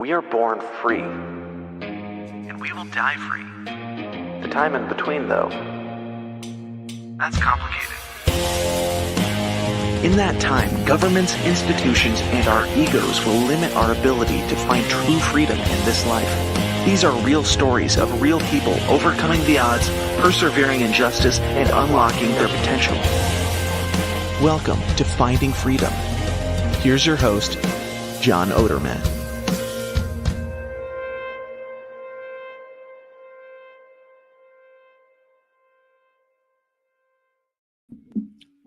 We are born free, and we will die free. The time in between, though, that's complicated. In that time, governments, institutions, and our egos will limit our ability to find true freedom in this life. These are real stories of real people overcoming the odds, persevering in justice, and unlocking their potential. Welcome to Finding Freedom. Here's your host, John Odermatt.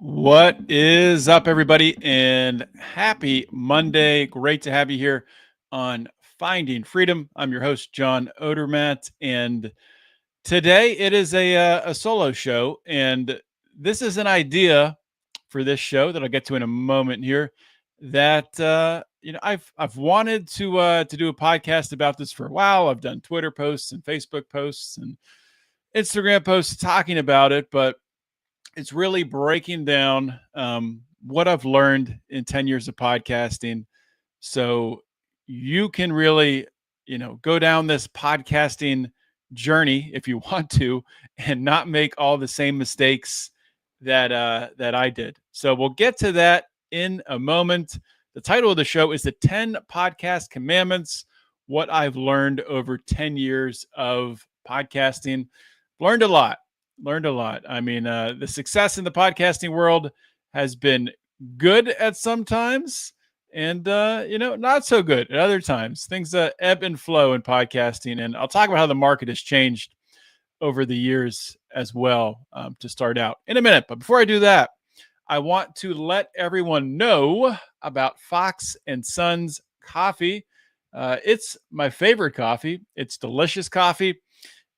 What is up, everybody, and happy Monday. Great to have you here on Finding Freedom. I'm your host, John Odermatt, and today it is a solo show, and this is an idea for this show that I'll get to in a moment here that I've wanted to do a podcast about this for a while. I've done Twitter posts and Facebook posts and Instagram posts talking about it, but it's really breaking down what I've learned in 10 years of podcasting. So you can really, go down this podcasting journey if you want to, and not make all the same mistakes that I did. So we'll get to that in a moment. The title of the show is The 10 Podcast Commandments, what I've learned over 10 years of podcasting. Learned a lot. I mean, the success in the podcasting world has been good at some times and, not so good at other times. Things ebb and flow in podcasting. And I'll talk about how the market has changed over the years as well to start out in a minute. But before I do that, I want to let everyone know about Fox and Sons coffee. It's my favorite coffee. It's delicious coffee.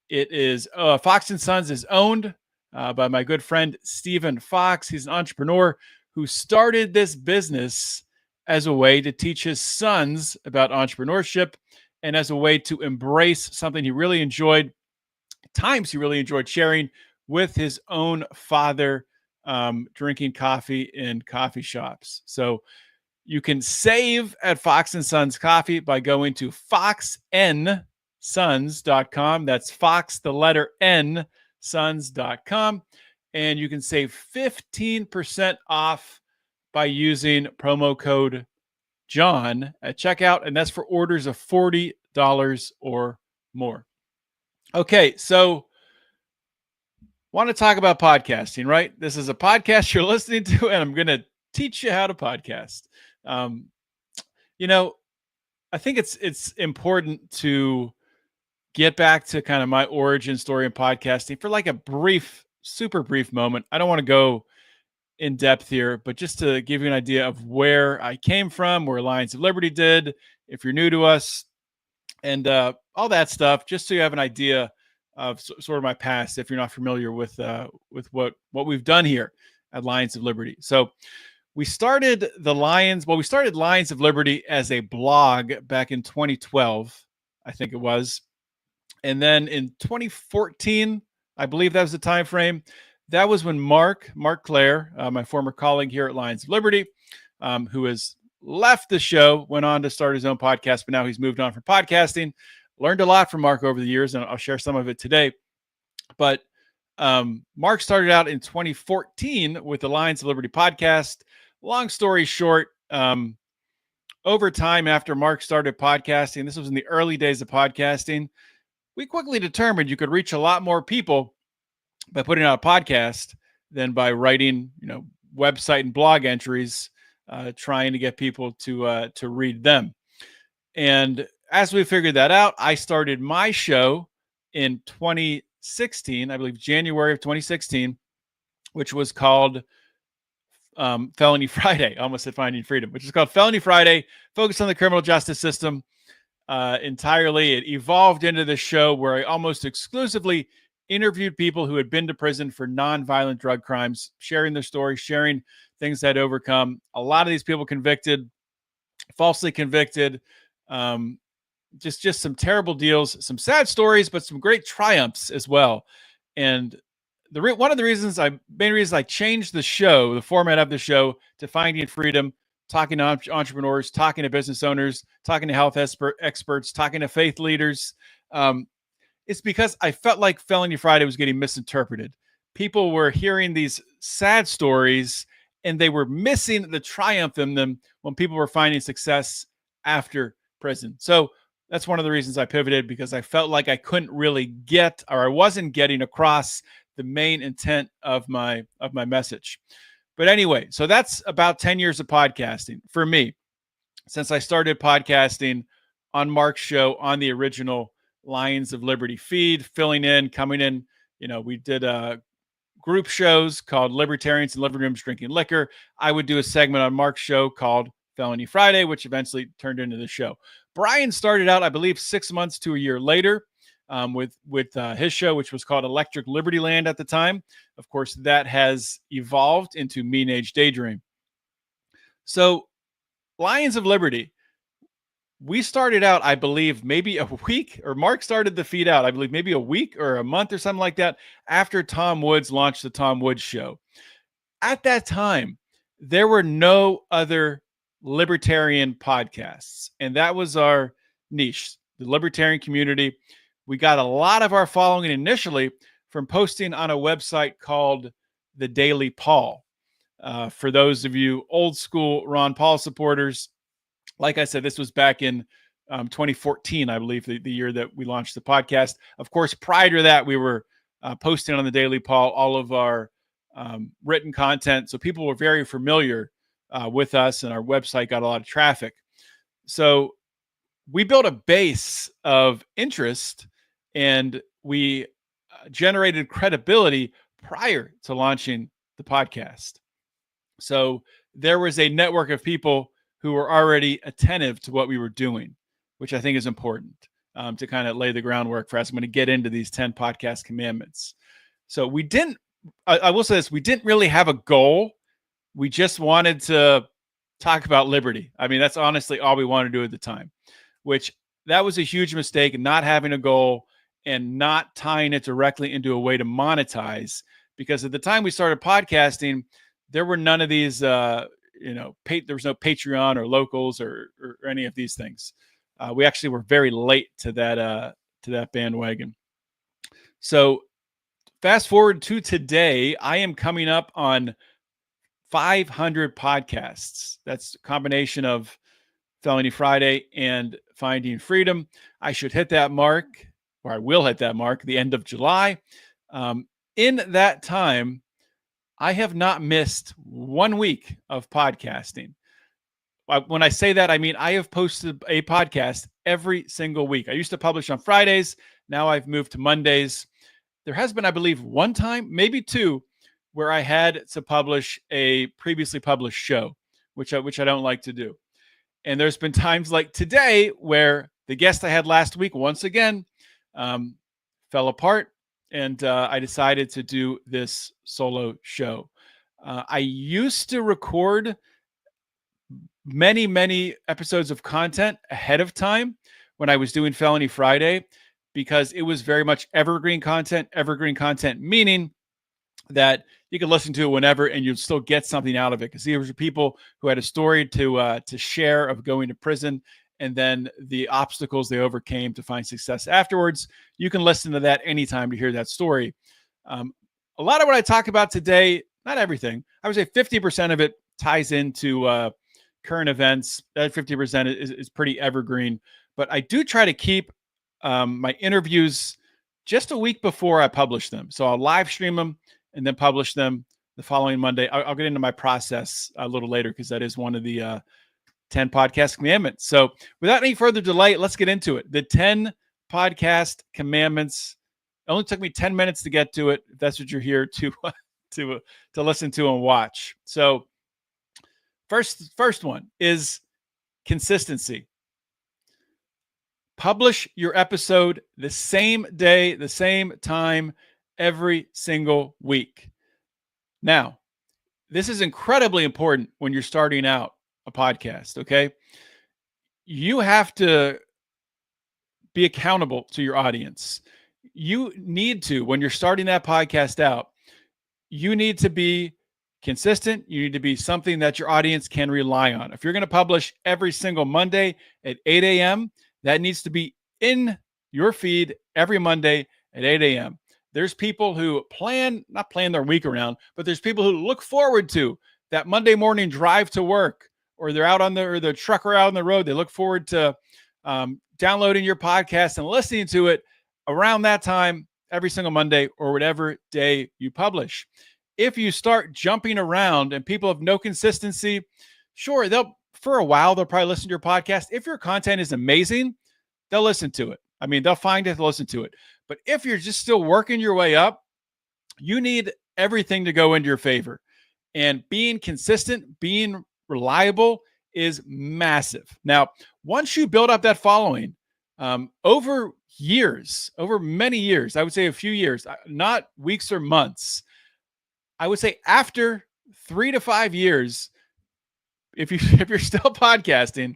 It is Fox and Sons is owned by my good friend Stephen Fox. He's an entrepreneur who started this business as a way to teach his sons about entrepreneurship and as a way to embrace something he really enjoyed, times he really enjoyed sharing with his own father, drinking coffee in coffee shops. So you can save at Fox and Sons Coffee by going to foxnsons.com. That's Fox, the letter N, sons.com. And you can save 15% off by using promo code John at checkout. And that's for orders of $40 or more. Okay, so want to talk about podcasting, right? This is a podcast you're listening to, and I'm going to teach you how to podcast. I think it's important to get back to kind of my origin story in podcasting for like a super brief moment. I don't want to go in depth here, but just to give you an idea of where I came from, where Lions of Liberty did, if you're new to us, and all that stuff, just so you have an idea of sort of my past, if you're not familiar with what we've done here at Lions of Liberty. So we started Lions of Liberty as a blog back in 2012, I think it was. And then in 2014, I believe that was the time frame. That was when Mark Claire, my former colleague here at Lions of Liberty, who has left the show, went on to start his own podcast, but now he's moved on from podcasting. Learned a lot from Mark over the years, and I'll share some of it today. But Mark started out in 2014 with the Lions of Liberty podcast. Long story short, over time after Mark started podcasting, this was in the early days of podcasting, we quickly determined you could reach a lot more people by putting out a podcast than by writing, website and blog entries, trying to get people to read them. And as we figured that out, I started my show in 2016, I believe January of 2016, which was called Felony Friday. I almost said Finding Freedom, which is called Felony Friday, focused on the criminal justice system entirely. It evolved into the show where I almost exclusively interviewed people who had been to prison for nonviolent drug crimes, sharing their stories, sharing things they'd overcome. A lot of these people convicted, falsely convicted, just some terrible deals, some sad stories, but some great triumphs as well. And one of the main reasons I changed the format of the show to Finding Freedom, talking to entrepreneurs, talking to business owners, talking to health experts, talking to faith leaders. It's because I felt like Felony Friday was getting misinterpreted. People were hearing these sad stories and they were missing the triumph in them when people were finding success after prison. So that's one of the reasons I pivoted, because I felt like I couldn't really get, or I wasn't getting across the main intent of my message. But anyway, so that's about 10 years of podcasting for me, since I started podcasting on Mark's show on the original Lions of Liberty feed, filling in, coming in. We did group shows called Libertarians in Living Rooms Drinking Liquor. I would do a segment on Mark's show called Felony Friday, which eventually turned into the show. Brian started out, I believe, 6 months to a year later with his show, which was called Electric Liberty Land at the time. Of course, that has evolved into Mean Age Daydream. So Lions of Liberty, we started out, I believe, maybe a week, or Mark started the feed out, I believe, maybe a week or a month or something like that, after Tom Woods launched the Tom Woods Show. At that time, there were no other libertarian podcasts, and that was our niche, the libertarian community. We got a lot of our following initially from posting on a website called The Daily Paul. For those of you old school Ron Paul supporters, like I said, this was back in 2014, I believe, the year that we launched the podcast. Of course, prior to that, we were posting on the Daily Paul all of our written content. So people were very familiar with us, and our website got a lot of traffic. So we built a base of interest, and we generated credibility prior to launching the podcast. So there was a network of people who were already attentive to what we were doing, which I think is important to kind of lay the groundwork for us. I'm going to get into these 10 podcast commandments. So I will say this, we didn't really have a goal. We just wanted to talk about liberty. I mean, that's honestly all we wanted to do at the time, which that was a huge mistake, not having a goal and not tying it directly into a way to monetize. Because at the time we started podcasting, there were none of these, there was no Patreon or locals or any of these things. We actually were very late to that bandwagon. So fast forward to today, I am coming up on 500 podcasts. That's a combination of Felony Friday and Finding Freedom. I should hit that mark, or I will hit that mark, the end of July. In that time, I have not missed 1 week of podcasting. When I say that, I mean I have posted a podcast every single week. I used to publish on Fridays. Now I've moved to Mondays. There has been, I believe, one time, maybe two, where I had to publish a previously published show, which I don't like to do. And there's been times like today where the guest I had last week, once again, fell apart, and I decided to do this solo show. I used to record many, many episodes of content ahead of time when I was doing Felony Friday, because it was very much evergreen content, meaning that you could listen to it whenever and you'd still get something out of it. Because these were people who had a story to share of going to prison, and then the obstacles they overcame to find success afterwards. You can listen to that anytime to hear that story. A lot of what I talk about today, not everything, I would say 50% of it ties into current events. That 50% is pretty evergreen. But I do try to keep my interviews just a week before I publish them. So I'll live stream them and then publish them the following Monday. I'll get into my process a little later, because that is one of the 10 podcast commandments. So without any further delay, let's get into it. The 10 podcast commandments. It only took me 10 minutes to get to it, if that's what you're here to listen to and watch. So first one is consistency. Publish your episode the same day, the same time, every single week. Now, this is incredibly important when you're starting out a podcast, okay? You have to be accountable to your audience. You need to, when you're starting that podcast out, you need to be consistent. You need to be something that your audience can rely on. If you're going to publish every single Monday at 8 a.m., that needs to be in your feed every Monday at 8 a.m. There's people who not plan their week around, but there's people who look forward to that Monday morning drive to work, or they're out on their truck or out on the road. They look forward to downloading your podcast and listening to it around that time every single Monday or whatever day you publish. If you start jumping around and people have no consistency, sure, for a while, they'll probably listen to your podcast. If your content is amazing, they'll listen to it. I mean, they'll find it, they'll listen to it. But if you're just still working your way up, you need everything to go into your favor. And being consistent, being reliable is massive. Now, once you build up that following, over many years, I would say a few years, not weeks or months, I would say after 3 to 5 years, if you're still podcasting,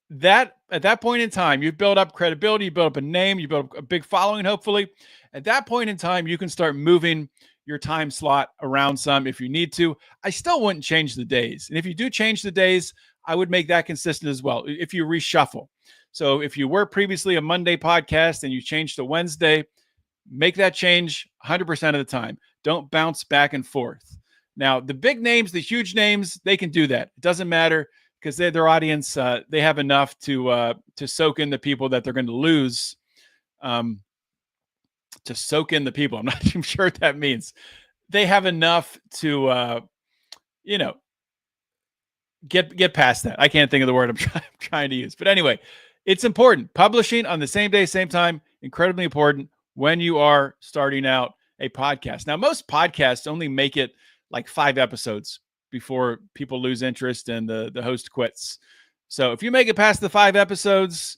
that at that point in time, you've built up credibility, you built up a name, you built up a big following, hopefully. At that point in time, you can start moving your time slot around some if you need to. I still wouldn't change the days. And if you do change the days, I would make that consistent as well. If you reshuffle. So if you were previously a Monday podcast and you change to Wednesday, make that change 100% of the time. Don't bounce back and forth. Now, the big names, the huge names, they can do that. It doesn't matter because their audience, they have enough to soak in the people that they're going to lose. To soak in the people. I'm not even sure what that means. They have enough to, get past that. I can't think of the word I'm trying to use. But anyway, it's important. Publishing on the same day, same time, incredibly important when you are starting out a podcast. Now, most podcasts only make it like 5 episodes before people lose interest and the host quits. So if you make it past the 5 episodes,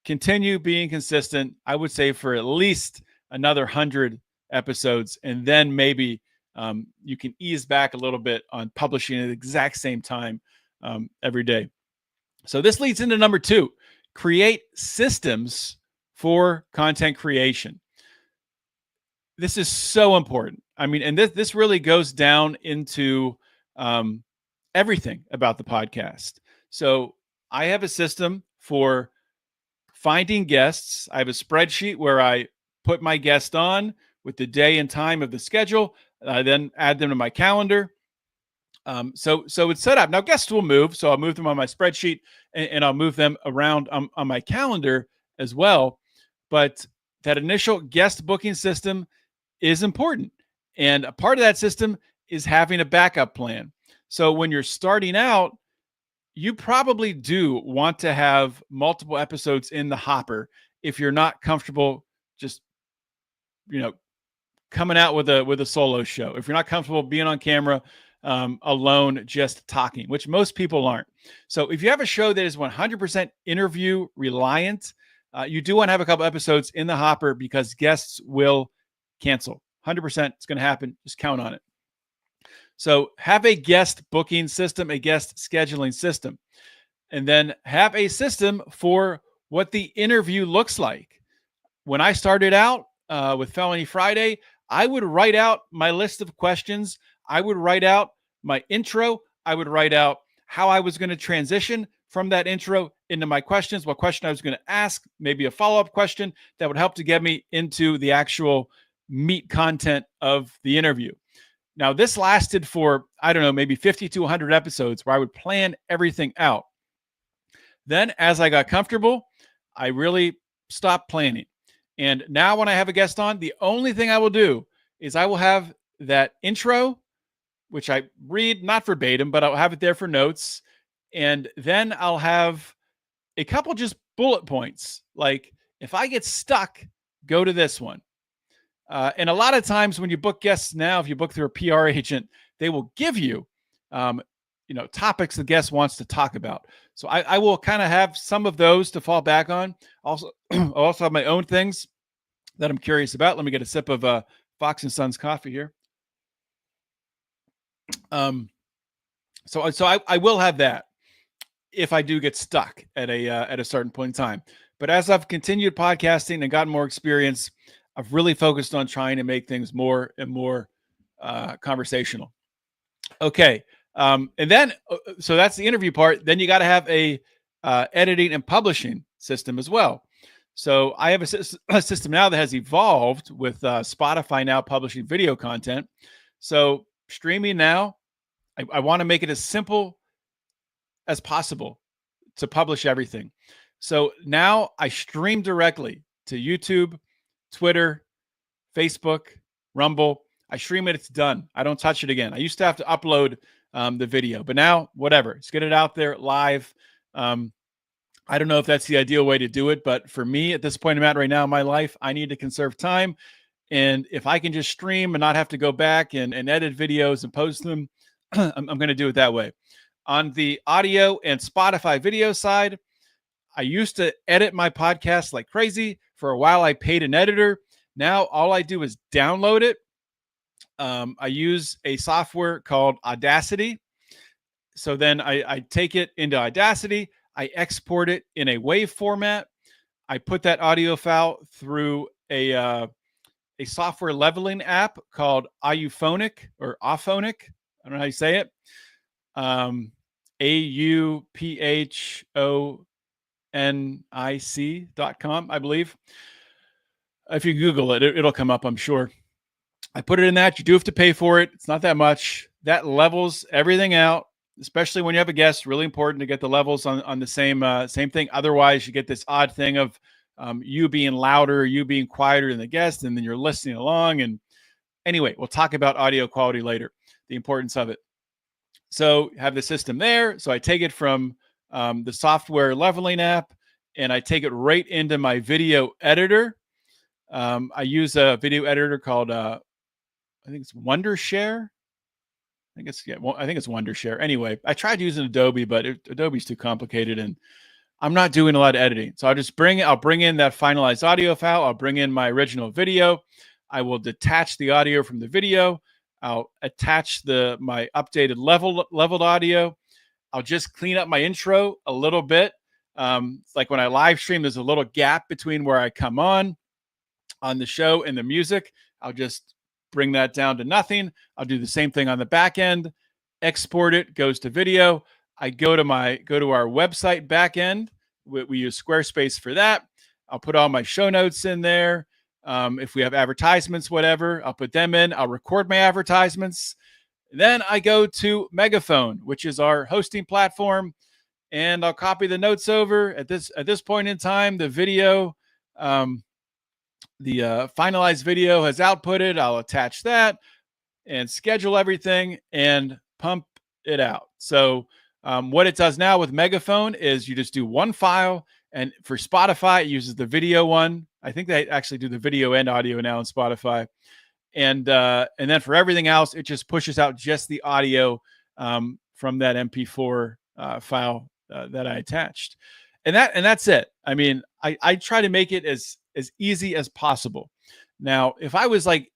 continue being consistent. I would say for at least another 100 episodes, and then maybe you can ease back a little bit on publishing at the exact same time every day. So this leads into number 2, create systems for content creation. This is so important. I mean, and this really goes down into everything about the podcast. So I have a system for finding guests. I have a spreadsheet where I put my guest on with the day and time of the schedule. I then add them to my calendar. So it's set up. Now guests will move. So I'll move them on my spreadsheet and I'll move them around on my calendar as well. But that initial guest booking system is important. And a part of that system is having a backup plan. So when you're starting out, you probably do want to have multiple episodes in the hopper if you're not comfortable just, coming out with a solo show. If you're not comfortable being on camera alone, just talking, which most people aren't. So if you have a show that is 100% interview reliant, you do want to have a couple episodes in the hopper because guests will cancel. 100% it's going to happen. Just count on it. So have a guest booking system, a guest scheduling system, and then have a system for what the interview looks like. When I started out with Felony Friday, I would write out my list of questions. I would write out my intro. I would write out how I was going to transition from that intro into my questions, what question I was going to ask, maybe a follow-up question that would help to get me into the actual meat content of the interview. Now, this lasted for, I don't know, maybe 50 to 100 episodes where I would plan everything out. Then as I got comfortable, I really stopped planning. And now when I have a guest on, the only thing I will do is I will have that intro, which I read, not verbatim, but I'll have it there for notes. And then I'll have a couple just bullet points. Like if I get stuck, go to this one. And a lot of times when you book guests now, if you book through a PR agent, they will give you, topics the guest wants to talk about. So I will kind of have some of those to fall back on. Also, I also have my own things that I'm curious about. Let me get a sip of Fox and Sons coffee here. So I will have that if I do get stuck at a certain point in time. But as I've continued podcasting and gotten more experience, I've really focused on trying to make things more and more conversational. Okay. And then, so that's the interview part. Then you got to have a editing and publishing system as well. So I have a system now that has evolved with Spotify now publishing video content. So streaming now, I want to make it as simple as possible to publish everything. So now I stream directly to YouTube, Twitter, Facebook, Rumble. I stream it, it's done. I don't touch it again. I used to have to upload the video, but now whatever, let's get it out there live. I don't know if that's the ideal way to do it, but for me at this point I'm at right now in my life, I need to conserve time. And if I can just stream and not have to go back and edit videos and post them, I'm going to do it that way. On the audio and Spotify video side, I used to edit my podcast like crazy. For a while, I paid an editor. Now all I do is download it. I use a software called Audacity. So then I take it into Audacity. I export it in a WAV format. I put that audio file through a software leveling app called Auphonic or Auphonic. I don't know how you say it. AUPHONIC.com, I believe. If you Google it, it'll come up, I'm sure. I put it in that. You do have to pay for it. It's not that much. That levels everything out, especially when you have a guest. Really important to get the levels on the same thing. Otherwise, you get this odd thing of you being louder, you being quieter than the guest, and then you're listening along. And anyway, we'll talk about audio quality later, the importance of it. So have the system there. So I take it from the software leveling app, and I take it right into my video editor. I use a video editor called I think it's Wondershare. I think it's Wondershare. Anyway, I tried using Adobe, but Adobe's too complicated, and I'm not doing a lot of editing. So I'll bring in that finalized audio file. I'll bring in my original video. I will detach the audio from the video. I'll attach my updated leveled audio. I'll just clean up my intro a little bit. It's like when I live stream, there's a little gap between where I come on the show and the music. I'll just bring that down to nothing. I'll do the same thing on the back end, export it, goes to video. I go to our website back end. We use Squarespace for that. I'll put all my show notes in there. If we have advertisements, whatever, I'll put them in. I'll record my advertisements. Then I go to Megaphone, which is our hosting platform, and I'll copy the notes over. At this point in time, the video, the finalized video has outputted. I'll attach that and schedule everything and pump it out. So what it does now with Megaphone is you just do one file, and for Spotify, it uses the video one. I think they actually do the video and audio now on Spotify. And then for everything else, it just pushes out just the audio from that MP4 file that I attached. And that's it. I mean, I try to make it as easy as possible. Now, if I was like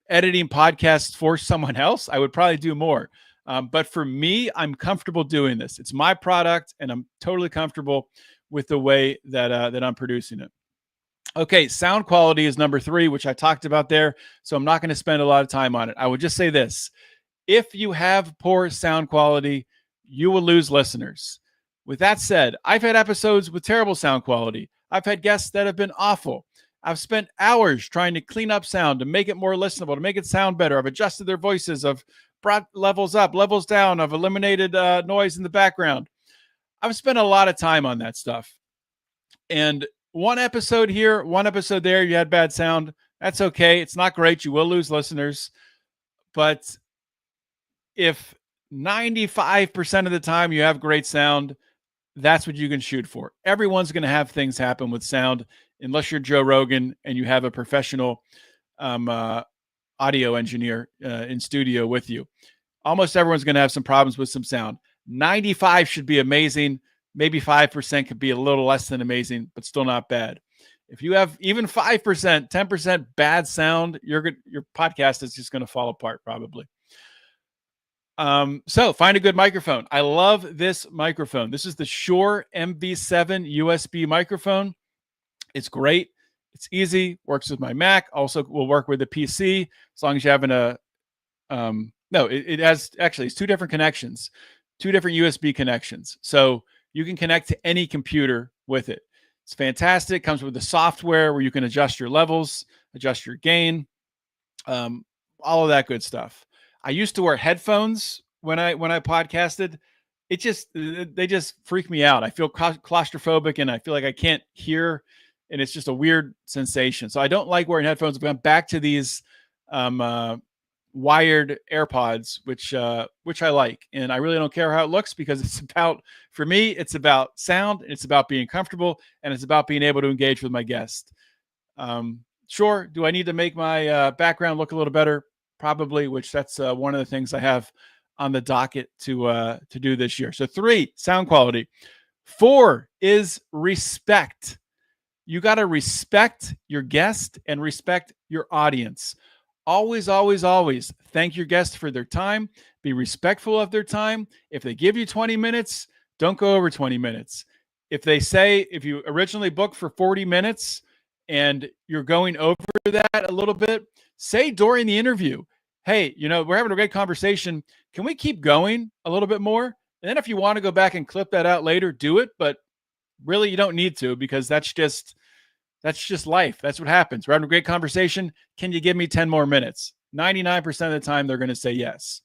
editing podcasts for someone else, I would probably do more. But for me, I'm comfortable doing this. It's my product, and I'm totally comfortable with the way that I'm producing it. Okay, sound quality is number 3, which I talked about there, so I'm not going to spend a lot of time on it. I would just say this. If you have poor sound quality, you will lose listeners. With that said, I've had episodes with terrible sound quality. I've had guests that have been awful. I've spent hours trying to clean up sound, to make it more listenable, to make it sound better. I've adjusted their voices. I've brought levels up, levels down. I've eliminated noise in the background. I've spent a lot of time on that stuff. And one episode here, one episode there, you had bad sound. That's okay. It's not great. You will lose listeners. But if 95% of the time you have great sound, that's what you can shoot for. Everyone's going to have things happen with sound, unless you're Joe Rogan and you have a professional audio engineer in studio with you. Almost everyone's going to have some problems with some sound. 95 should be amazing. Maybe 5% could be a little less than amazing, but still not bad. If you have even 5%, 10% bad sound, your podcast is just going to fall apart probably. So find a good microphone. I love this microphone. This is the Shure MV7 USB microphone. It's great. It's easy. Works with my Mac. Also will work with the PC as long as you're having a No, it has actually it's two different connections, two different USB connections. So you can connect to any computer with it. It's fantastic. Comes with the software where you can adjust your levels, adjust your gain, um, all of that good stuff. I used to wear headphones when I podcasted. They just freak me out. I feel claustrophobic and I feel like I can't hear, and it's just a weird sensation. So I don't like wearing headphones. I've gone back to these wired AirPods, which I like, and I really don't care how it looks because for me, it's about sound, it's about being comfortable, and it's about being able to engage with my guest. Sure, do I need to make my background look a little better? Probably, which that's one of the things I have on the docket to do this year. So 3, sound quality. 4 is respect. You got to respect your guest and respect your audience. Always, always, always thank your guests for their time. Be respectful of their time. If they give you 20 minutes, don't go over 20 minutes. If you originally booked for 40 minutes and you're going over that a little bit, say during the interview, hey, we're having a great conversation. Can we keep going a little bit more? And then if you want to go back and clip that out later, do it. But really, you don't need to, because that's just life. That's what happens. We're having a great conversation. Can you give me 10 more minutes? 99% of the time, they're going to say yes.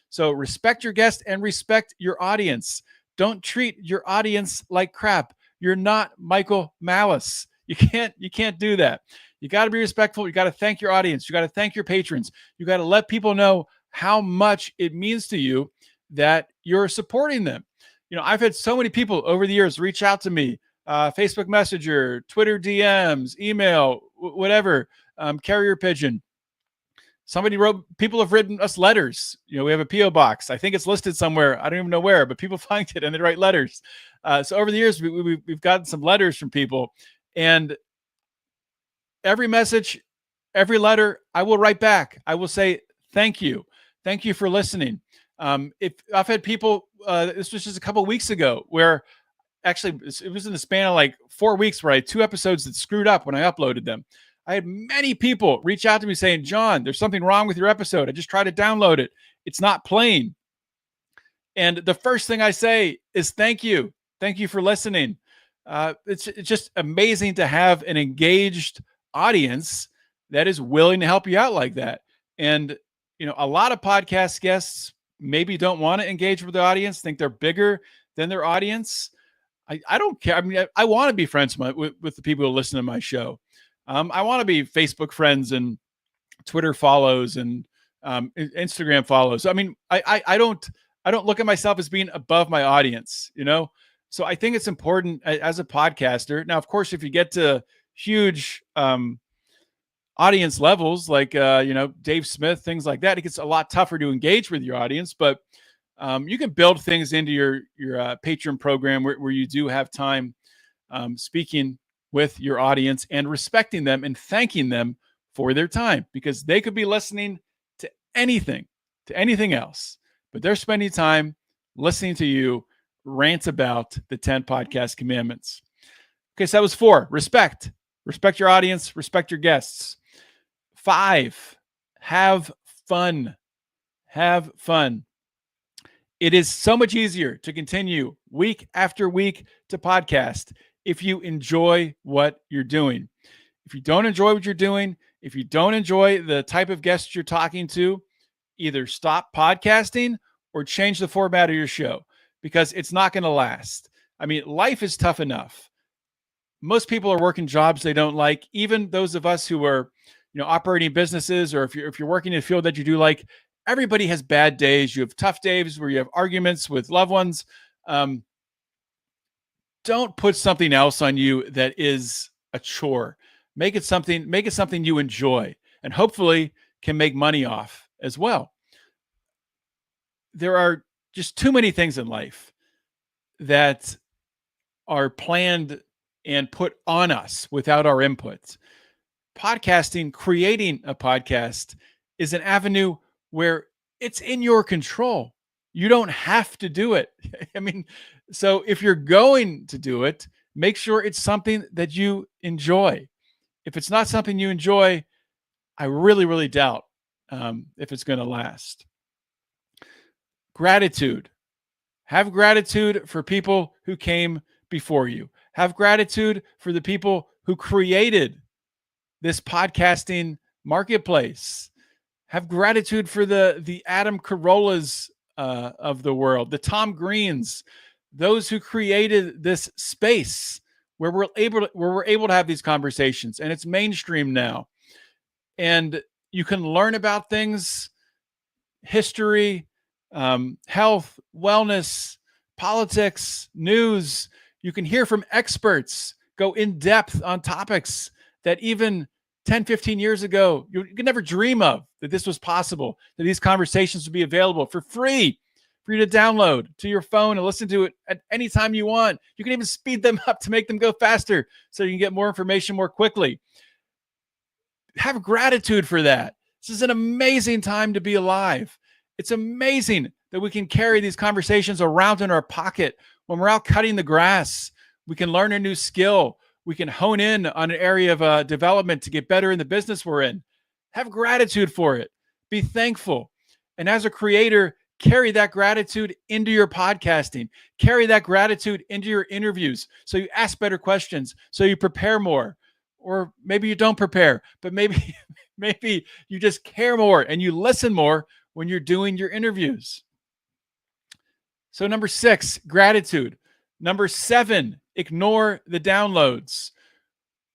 So respect your guest and respect your audience. Don't treat your audience like crap. You're not Michael Malice. You can't do that. You got to be respectful. You got to thank your audience. You got to thank your patrons. You got to let people know how much it means to you that you're supporting them. I've had so many people over the years reach out to me, Facebook Messenger, Twitter DMs, email, whatever, carrier pigeon. People have written us letters. We have a PO box. I think it's listed somewhere. I don't even know where, but people find it and they write letters. So over the years, we've gotten some letters from people, and every message, every letter, I will write back. I will say, thank you. Thank you for listening. If I've had people, this was just a couple of weeks ago, where actually it was in the span of like 4 weeks where I had 2 episodes that screwed up when I uploaded them. I had many people reach out to me saying, John, there's something wrong with your episode. I just tried to download it. It's not playing. And the first thing I say is thank you. Thank you for listening. It's just amazing to have an engaged audience that is willing to help you out like that. And, a lot of podcast guests maybe don't want to engage with the audience, think they're bigger than their audience. I don't care. I mean, I want to be friends with the people who listen to my show. I want to be Facebook friends and Twitter follows and Instagram follows. I mean, I don't look at myself as being above my audience, So I think it's important as a podcaster. Now, of course, if you get to huge audience levels like Dave Smith, things like that, it gets a lot tougher to engage with your audience. But you can build things into your Patreon program where you do have time speaking with your audience and respecting them and thanking them for their time, because they could be listening to anything else, but they're spending time listening to you rant about the 10 podcast commandments. Okay, so that was 4. Respect your audience, respect your guests. 5, have fun. It is so much easier to continue week after week to podcast if you enjoy what you're doing. If you don't enjoy what you're doing, if you don't enjoy the type of guests you're talking to, either stop podcasting or change the format of your show, because it's not going to last. I mean, life is tough enough. Most people are working jobs they don't like. Even those of us who are, operating businesses, or if you're working in a field that you do like, everybody has bad days. You have tough days where you have arguments with loved ones. Don't put something else on you that is a chore. Make it something you enjoy and hopefully can make money off as well. There are just too many things in life that are planned and put on us without our input. Podcasting, creating a podcast, is an avenue where it's in your control. You don't have to do it. I mean, so if you're going to do it, make sure it's something that you enjoy. If it's not something you enjoy, I really, really doubt if it's going to last. Gratitude. Have gratitude for people who came before you. Have gratitude for the people who created this podcasting marketplace. Have gratitude for the Adam Carollas of the world, the Tom Greens, those who created this space where we're able to have these conversations, and it's mainstream now. And you can learn about things, history, health, wellness, politics, news. You can hear from experts, go in depth on topics that even 10, 15 years ago, you could never dream of, that this was possible, that these conversations would be available for free for you to download to your phone and listen to it at any time you want. You can even speed them up to make them go faster so you can get more information more quickly. Have gratitude for that. This is an amazing time to be alive. It's amazing that we can carry these conversations around in our pocket when we're out cutting the grass. We can learn a new skill. We can hone in on an area of development to get better in the business we're in. Have gratitude for it. Be thankful. And as a creator, carry that gratitude into your podcasting. Carry that gratitude into your interviews. So you ask better questions, so you prepare more. Or maybe you don't prepare, but maybe you just care more and you listen more when you're doing your interviews. So number 6, gratitude. Number 7, ignore the downloads.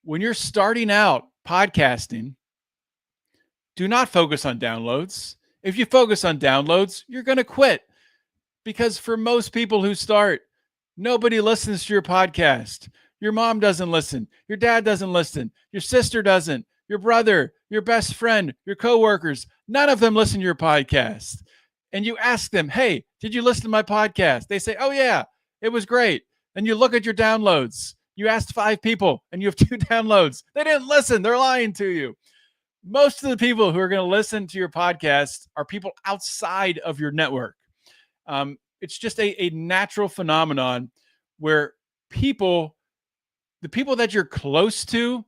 When you're starting out podcasting, do not focus on downloads. If you focus on downloads, you're going to quit. Because for most people who start, nobody listens to your podcast. Your mom doesn't listen. Your dad doesn't listen. Your sister doesn't. Your brother, your best friend, your coworkers, none of them listen to your podcast. And you ask them, hey, did you listen to my podcast? They say, oh yeah, it was great. And you look at your downloads. You asked 5 people and you have 2 downloads. They didn't listen. They're lying to you. Most of the people who are going to listen to your podcast are people outside of your network. It's just a natural phenomenon where the people that you're close to,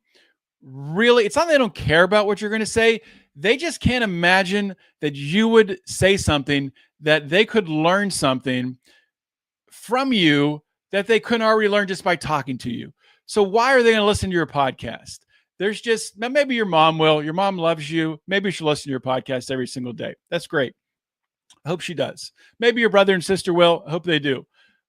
really, it's not that they don't care about what you're going to say. They just can't imagine that you would say something, that they could learn something from you that they couldn't already learn just by talking to you. So why are they going to listen to your podcast? There's just, maybe your mom will. Your mom loves you. Maybe you should listen to your podcast every single day. That's great. I hope she does. Maybe your brother and sister will. I hope they do.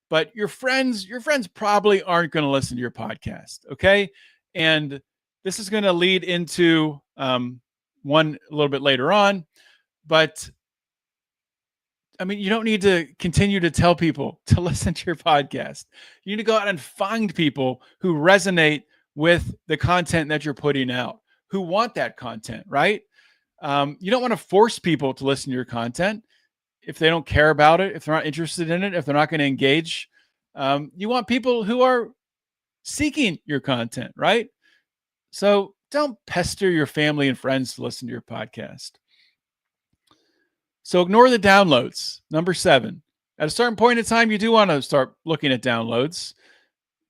But your friends probably aren't going to listen to your podcast, okay? And this is going to lead into one a little bit later on. But, I mean, you don't need to continue to tell people to listen to your podcast. You need to go out and find people who resonate with the content that you're putting out, who want that content, right? You don't want to force people to listen to your content if they don't care about it, if they're not interested in it, if they're not going to engage. You want people who are seeking your content, right? So don't pester your family and friends to listen to your podcast. So ignore the downloads. Number 7. At a certain point in time, you do want to start looking at downloads.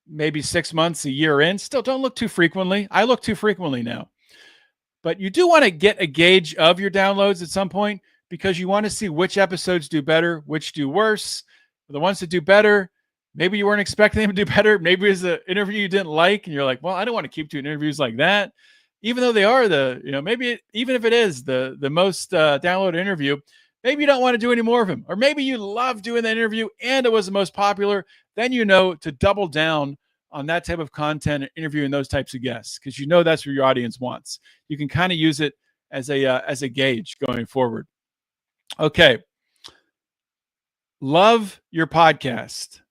Maybe 6 months, a year in. Still, don't look too frequently. I look too frequently now. But you do want to get a gauge of your downloads at some point, because you want to see which episodes do better, which do worse. The ones that do better, maybe you weren't expecting them to do better. Maybe it's an interview you didn't like, and you're like, well, I don't want to keep doing interviews like that. Even though they are even if it is the most downloaded interview, maybe you don't want to do any more of them. Or maybe you love doing that interview and it was the most popular. Then you know to double down on that type of content and interviewing those types of guests, because you know that's what your audience wants. You can kind of use it as a gauge going forward. Okay. Love your podcast.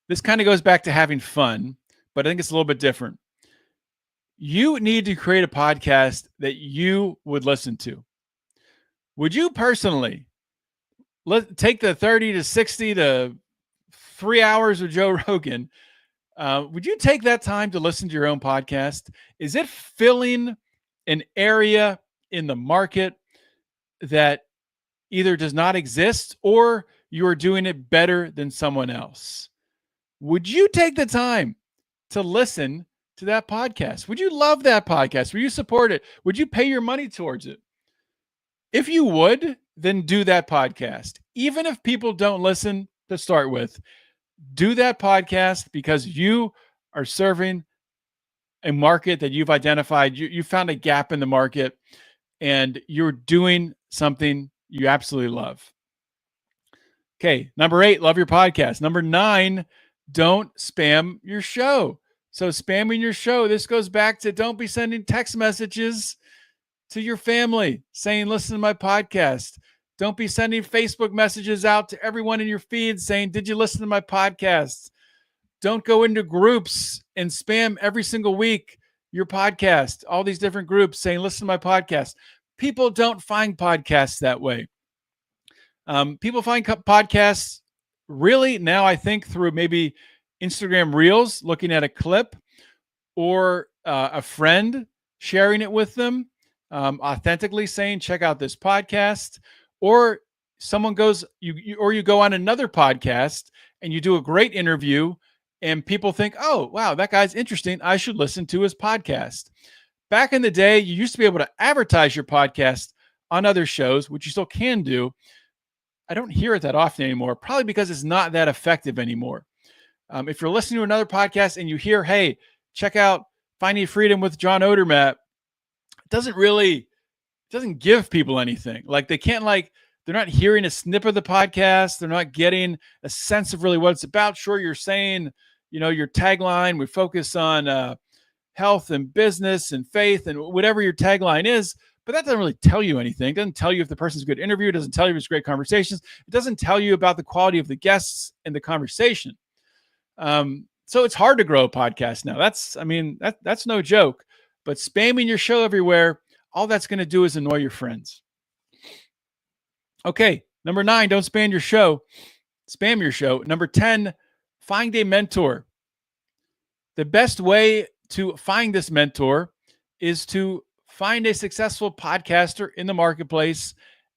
This kind of goes back to having fun, but I think it's a little bit different. You need to create a podcast that you would listen to. Would you personally take the 30 to 60 to 3 hours with Joe Rogan? Would you take that time to listen to your own podcast? Is it filling an area in the market that either does not exist or you are doing it better than someone else? Would you take the time to listen to that podcast? Would you love that podcast? Would you support it? Would you pay your money towards it? If you would, then do that podcast. Even if people don't listen to start with, do that podcast because you are serving a market that you've identified. You found a gap in the market and you're doing something you absolutely love. Okay, number 8, love your podcast. Number 9, don't spam your show. So spamming your show, this goes back to don't be sending text messages to your family saying, listen to my podcast. Don't be sending Facebook messages out to everyone in your feed saying, did you listen to my podcast? Don't go into groups and spam every single week your podcast, all these different groups saying, listen to my podcast. People don't find podcasts that way. People find podcasts really now, I think, through maybe Instagram Reels, looking at a clip, or a friend sharing it with them, authentically saying, check out this podcast, or someone goes, you go on another podcast and you do a great interview and people think, oh, wow, that guy's interesting. I should listen to his podcast. Back in the day, you used to be able to advertise your podcast on other shows, which you still can do. I don't hear it that often anymore, probably because it's not that effective anymore. If you're listening to another podcast and you hear, hey, check out Finding Freedom with John Odermatt, it doesn't give people anything. Like they can't they're not hearing a snip of the podcast. They're not getting a sense of really what it's about. Sure, you're saying, your tagline, we focus on health and business and faith and whatever your tagline is, but that doesn't really tell you anything. It doesn't tell you if the person's a good interview. It doesn't tell you if it's great conversations. It doesn't tell you about the quality of the guests and the conversation. So it's hard to grow a podcast now. That's no joke. But spamming your show everywhere, all that's going to do is annoy your friends. Okay, number 9, don't spam your show. Spam your show. Number 10, find a mentor. The best way to find this mentor is to find a successful podcaster in the marketplace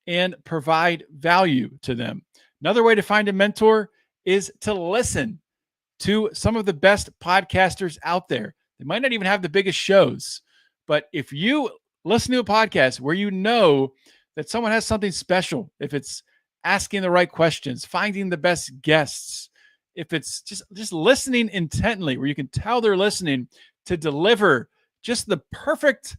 and provide value to them. Another way to find a mentor is to listen to some of the best podcasters out there. They might not even have the biggest shows, but if you listen to a podcast where you know that someone has something special, if it's asking the right questions, finding the best guests, if it's just listening intently, where you can tell they're listening to deliver just the perfect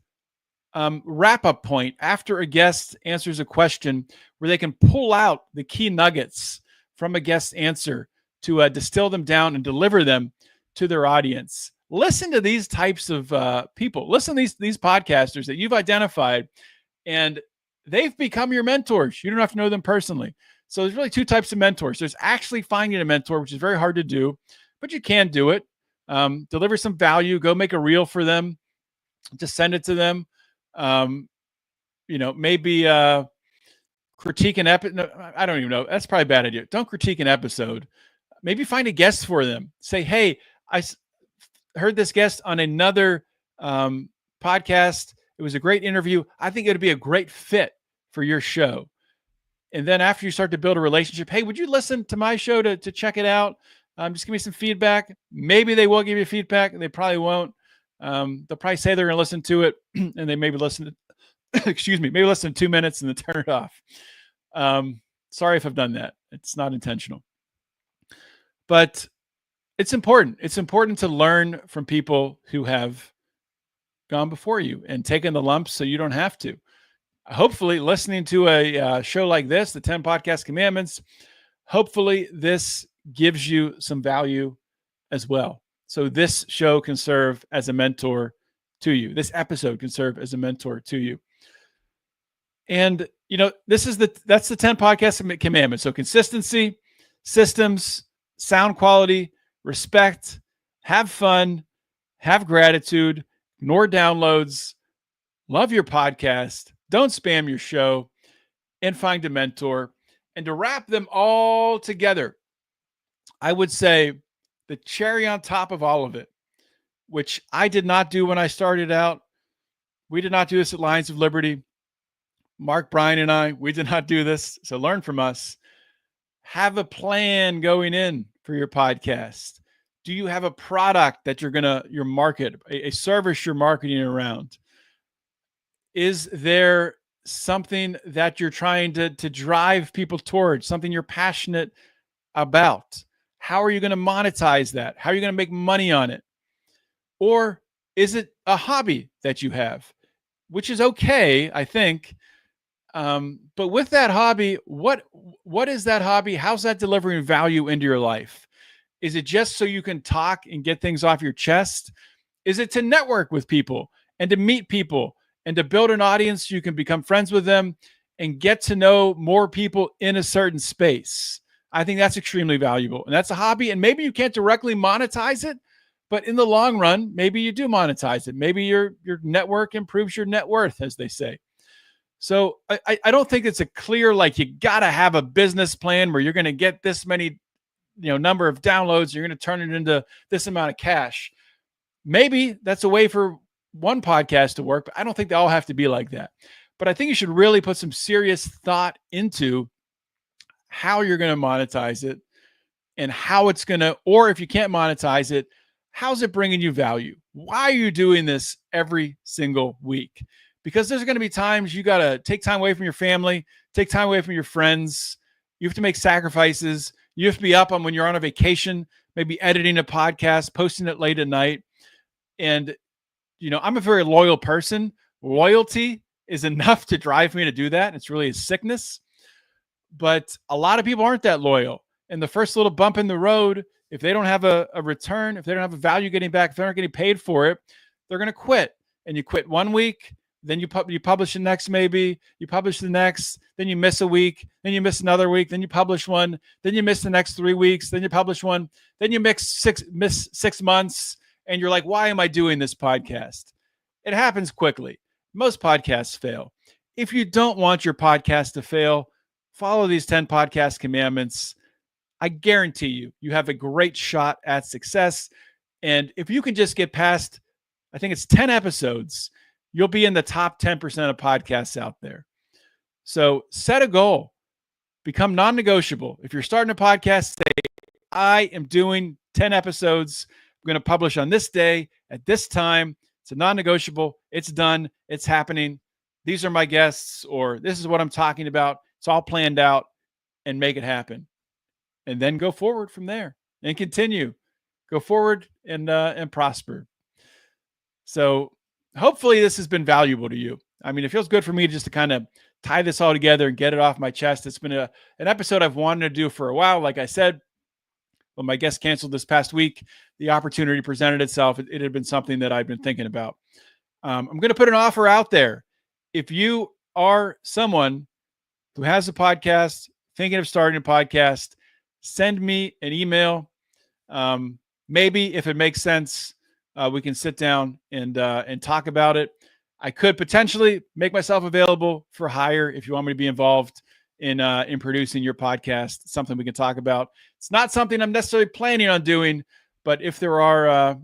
wrap-up point after a guest answers a question, where they can pull out the key nuggets from a guest's answer to distill them down and deliver them to their audience. Listen to these types of people. Listen to these podcasters that you've identified, and they've become your mentors. You don't have to know them personally. So there's really 2 types of mentors. There's actually finding a mentor, which is very hard to do, but you can do it. Deliver some value. Go make a reel for them. Just send it to them. Maybe critique an episode. No, I don't even know. That's probably a bad idea. Don't critique an episode. Maybe find a guest for them. Say, hey, I heard this guest on another podcast. It was a great interview. I think it would be a great fit for your show. And then after you start to build a relationship, hey, would you listen to my show to check it out? Just give me some feedback. Maybe they will give you feedback. They probably won't. They'll probably say they're going to listen to it, and they maybe listen to, maybe listen to 2 minutes and then turn it off. Sorry if I've done that. It's not intentional. But it's important. It's important to learn from people who have gone before you and taken the lumps so you don't have to. Hopefully, listening to a show like this, the 10 Podcast Commandments, hopefully this gives you some value as well. So this show can serve as a mentor to you. This episode can serve as a mentor to you. And, that's the 10 Podcast Commandments. So consistency, systems, sound quality, respect, have fun, have gratitude, ignore downloads, love your podcast, don't spam your show, and find a mentor. And to wrap them all together, I would say the cherry on top of all of it, which I did not do when I started out. We did not do this at Lions of Liberty. Mark, Brian, and I, we did not do this. So learn from us. Have a plan going in for your podcast. Do you have a product that your market, a service you're marketing around? Is there something that you're trying to drive people towards, something you're passionate about? How are you going to monetize that? How are you going to make money on it? Or is it a hobby that you have, which is okay, I think. But with that hobby, what is that hobby? How's that delivering value into your life? Is it just so you can talk and get things off your chest? Is it to network with people and to meet people and to build an audience so you can become friends with them and get to know more people in a certain space? I think that's extremely valuable. And that's a hobby. And maybe you can't directly monetize it, but in the long run, maybe you do monetize it. Maybe your network improves your net worth, as they say. So I don't think it's a clear, like, you got to have a business plan where you're going to get this many, number of downloads. You're going to turn it into this amount of cash. Maybe that's a way for one podcast to work, but I don't think they all have to be like that. But I think you should really put some serious thought into how you're going to monetize it and how it's going to, or if you can't monetize it, how's it bringing you value? Why are you doing this every single week? Because there's going to be times you got to take time away from your family, take time away from your friends. You have to make sacrifices. You have to be up on when you're on a vacation, maybe editing a podcast, posting it late at night. And, I'm a very loyal person. Loyalty is enough to drive me to do that. It's really a sickness. But a lot of people aren't that loyal. And the first little bump in the road, if they don't have a return, if they don't have a value getting back, if they're not getting paid for it, they're going to quit. And you quit 1 week, then you publish the next, maybe you publish the next, then you miss a week, then you miss another week, then you publish one, then you miss the next 3 weeks, then you publish one, then you miss 6 months, and you're like, why am I doing this podcast? It happens quickly. Most podcasts fail. If you don't want your podcast to fail, follow these 10 podcast commandments. I guarantee you have a great shot at success. And if you can just get past, I think it's 10 episodes, you'll be in the top 10% of podcasts out there. So set a goal, become non-negotiable. If you're starting a podcast, say, I am doing 10 episodes. I'm going to publish on this day at this time. It's a non-negotiable. It's done. It's happening. These are my guests, or this is what I'm talking about. It's all planned out, and make it happen. And then go forward from there and continue. Go forward and prosper. So hopefully this has been valuable to you. I mean, it feels good for me just to kind of tie this all together and get it off my chest. It's been an episode I've wanted to do for a while. Like I said, when my guest canceled this past week, the opportunity presented itself. It had been something that I've been thinking about. I'm going to put an offer out there. If you are someone who has a podcast, thinking of starting a podcast, send me an email. Maybe if it makes sense, we can sit down and talk about it. I could potentially make myself available for hire if you want me to be involved in producing your podcast. It's something we can talk about. It's not something I'm necessarily planning on doing, but if there are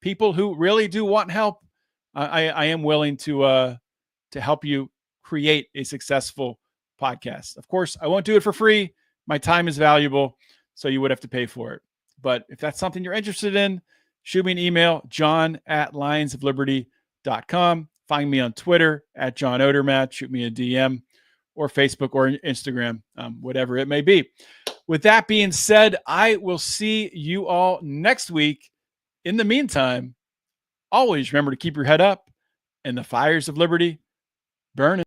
people who really do want help, I am willing to help you create a successful podcast. Of course, I won't do it for free. My time is valuable, so you would have to pay for it. But if that's something you're interested in, shoot me an email, john@lionsofliberty.com. Find me on Twitter @John Odermatt. Shoot me a DM, or Facebook or Instagram, whatever it may be. With that being said, I will see you all next week. In the meantime, always remember to keep your head up and the fires of liberty burning.